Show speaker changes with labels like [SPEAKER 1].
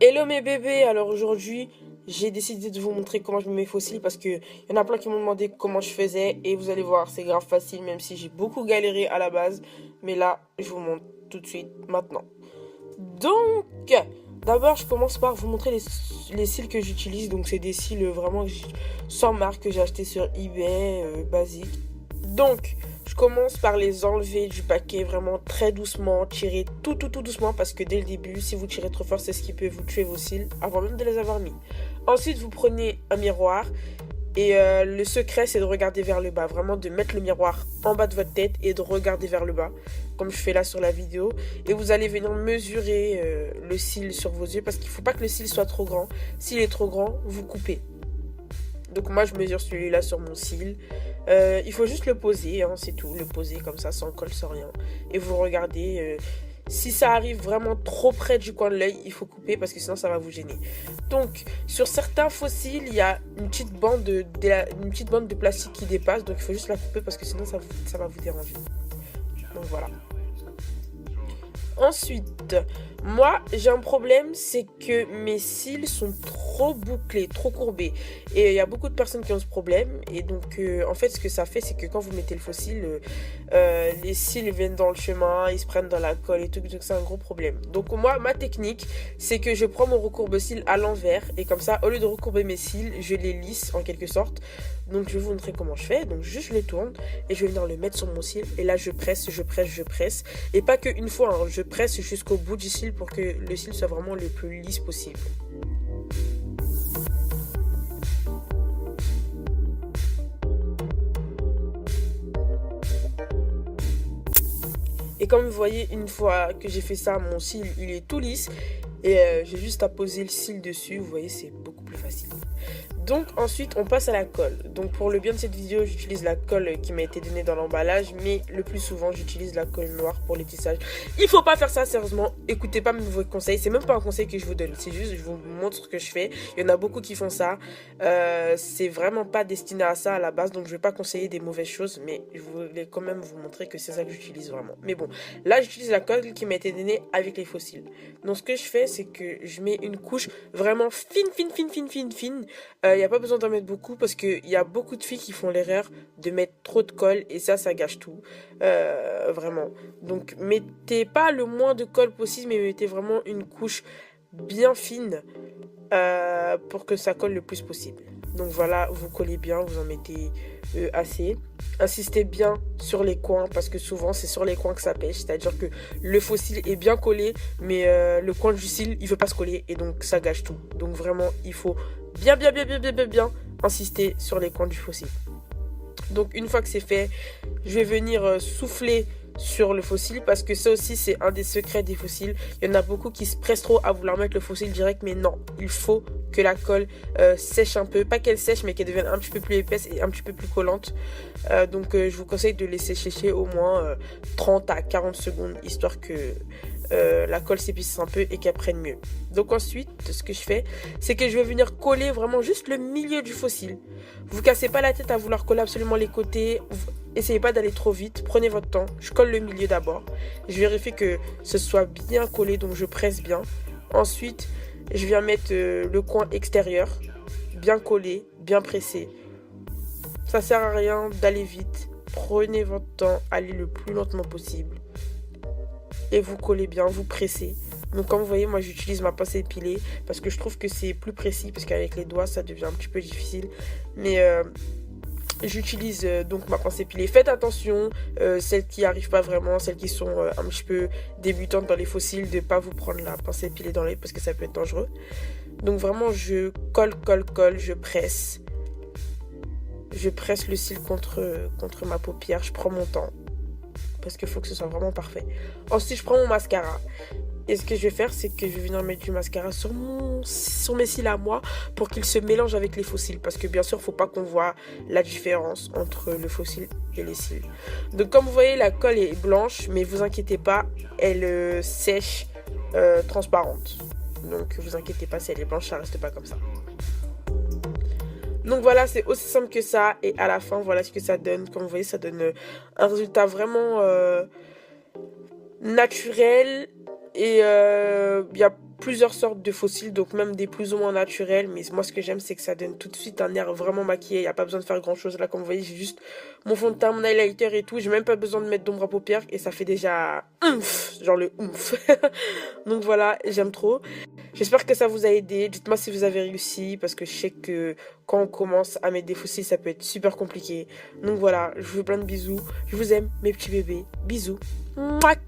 [SPEAKER 1] Hello mes bébés, alors aujourd'hui j'ai décidé de vous montrer comment je me mets fossile parce que y en a plein qui m'ont demandé comment je faisais et vous allez voir c'est grave facile même si j'ai beaucoup galéré à la base, mais là je vous montre tout de suite maintenant. Donc d'abord je commence par vous montrer les cils que j'utilise, donc c'est des cils vraiment sans marque que j'ai acheté sur eBay, basique. Donc je commence par les enlever du paquet vraiment très doucement, tirer tout doucement parce que dès le début, si vous tirez trop fort, c'est ce qui peut vous tuer vos cils avant même de les avoir mis. Ensuite, vous prenez un miroir et le secret, c'est de regarder vers le bas. Vraiment de mettre le miroir en bas de votre tête et de regarder vers le bas, comme je fais là sur la vidéo. Et vous allez venir mesurer le cil sur vos yeux parce qu'il ne faut pas que le cil soit trop grand. S'il est trop grand, vous coupez. Donc moi je mesure celui-là sur mon cil. Il faut juste le poser, hein, c'est tout. Le poser comme ça, sans colle, sans rien. Et vous regardez. Si ça arrive vraiment trop près du coin de l'œil, il faut couper parce que sinon ça va vous gêner. Donc sur certains fossiles, il y a une petite bande de plastique qui dépasse. Donc il faut juste la couper parce que sinon ça va vous déranger. Donc voilà. Ensuite, moi j'ai un problème, c'est que mes cils sont trop bouclés, trop courbés. Et il y a beaucoup de personnes qui ont ce problème. Et donc en fait ce que ça fait, c'est que quand vous mettez le faux cil, les cils viennent dans le chemin, ils se prennent dans la colle et tout, donc c'est un gros problème. Donc moi, ma technique, c'est que je prends mon recourbe-cils à l'envers. Et comme ça, au lieu de recourber mes cils, je les lisse en quelque sorte. Donc je vais vous montrer comment je fais. Donc juste je les tourne et je vais venir le mettre sur mon cil. Et là je presse, je presse, je presse. Et pas qu'une fois, hein, je presse jusqu'au bout du cil pour que le cil soit vraiment le plus lisse possible. Et comme vous voyez, une fois que j'ai fait ça, mon cil il est tout lisse. Et j'ai juste à poser le cil dessus. Vous voyez, c'est beaucoup plus facile. Donc ensuite on passe à la colle. Donc pour le bien de cette vidéo, j'utilise la colle qui m'a été donnée dans l'emballage, mais le plus souvent j'utilise la colle noire pour les tissages. Il faut pas faire ça, sérieusement, écoutez pas mes conseils, c'est même pas un conseil que je vous donne, c'est juste je vous montre ce que je fais. Il y en a beaucoup qui font ça, c'est vraiment pas destiné à ça à la base, donc je vais pas conseiller des mauvaises choses, mais je voulais quand même vous montrer que c'est ça que j'utilise vraiment. Mais bon, là j'utilise la colle qui m'a été donnée avec les fossiles. Donc ce que je fais, c'est que je mets une couche vraiment fine. Il n'y a pas besoin d'en mettre beaucoup parce qu'il y a beaucoup de filles qui font l'erreur de mettre trop de colle et ça gâche tout. Vraiment. Donc mettez pas le moins de colle possible, mais mettez vraiment une couche bien fine pour que ça colle le plus possible. Donc voilà, vous collez bien, vous en mettez assez. Insistez bien sur les coins parce que souvent c'est sur les coins que ça pêche. C'est-à-dire que le faux cil est bien collé, mais le coin du cil il veut pas se coller et donc ça gâche tout. Donc vraiment il faut bien insister sur les coins du faux cil. Donc une fois que c'est fait, je vais venir souffler sur le faux cil parce que ça aussi c'est un des secrets des faux cils. Il y en a beaucoup qui se pressent trop à vouloir mettre le faux cil direct, mais non, il faut que la colle sèche un peu, pas qu'elle sèche mais qu'elle devienne un petit peu plus épaisse et un petit peu plus collante. Donc je vous conseille de laisser sécher au moins 30 à 40 secondes histoire que la colle s'épaisse un peu et qu'elle prenne mieux. Donc ensuite, ce que je fais, c'est que je vais venir coller vraiment juste le milieu du faux cil. Vous cassez pas la tête à vouloir coller absolument les côtés. Essayez pas d'aller trop vite. Prenez votre temps. Je colle le milieu d'abord. Je vérifie que ce soit bien collé, donc je presse bien. Ensuite, je viens mettre le coin extérieur, bien collé, bien pressé. Ça sert à rien d'aller vite. Prenez votre temps, allez le plus lentement possible. Et vous collez bien, vous pressez. Donc comme vous voyez, moi j'utilise ma pince épilée parce que je trouve que c'est plus précis parce qu'avec les doigts ça devient un petit peu difficile. Mais j'utilise donc ma pince épilée. Faites attention, celles qui arrivent pas vraiment, celles qui sont un petit peu débutantes dans les faux cils, de ne pas vous prendre la pince épilée dans l'œil parce que ça peut être dangereux. Donc vraiment je colle, je presse. Je presse le cil contre ma paupière, je prends mon temps. Parce qu'il faut que ce soit vraiment parfait. Ensuite, je prends mon mascara. Et ce que je vais faire, c'est que je vais venir mettre du mascara sur mes cils à moi pour qu'ils se mélangent avec les faux cils. Parce que bien sûr, il ne faut pas qu'on voit la différence entre le faux cil et les cils. Donc comme vous voyez, la colle est blanche, mais vous inquiétez pas, elle sèche transparente. Donc vous inquiétez pas, si elle est blanche, ça reste pas comme ça. Donc voilà, c'est aussi simple que ça. Et à la fin, voilà ce que ça donne. Comme vous voyez, ça donne un résultat vraiment naturel. Et il y a plusieurs sortes de faux cils, donc même des plus ou moins naturels. Mais moi, ce que j'aime, c'est que ça donne tout de suite un air vraiment maquillé. Il n'y a pas besoin de faire grand chose. Là, comme vous voyez, j'ai juste mon fond de teint, mon highlighter et tout. J'ai même pas besoin de mettre d'ombre à paupières et ça fait déjà genre le oomph. Donc voilà, j'aime trop. J'espère que ça vous a aidé. Dites-moi si vous avez réussi parce que je sais que quand on commence à mettre des faux cils, ça peut être super compliqué. Donc voilà, je vous fais plein de bisous. Je vous aime, mes petits bébés. Bisous. Mouac.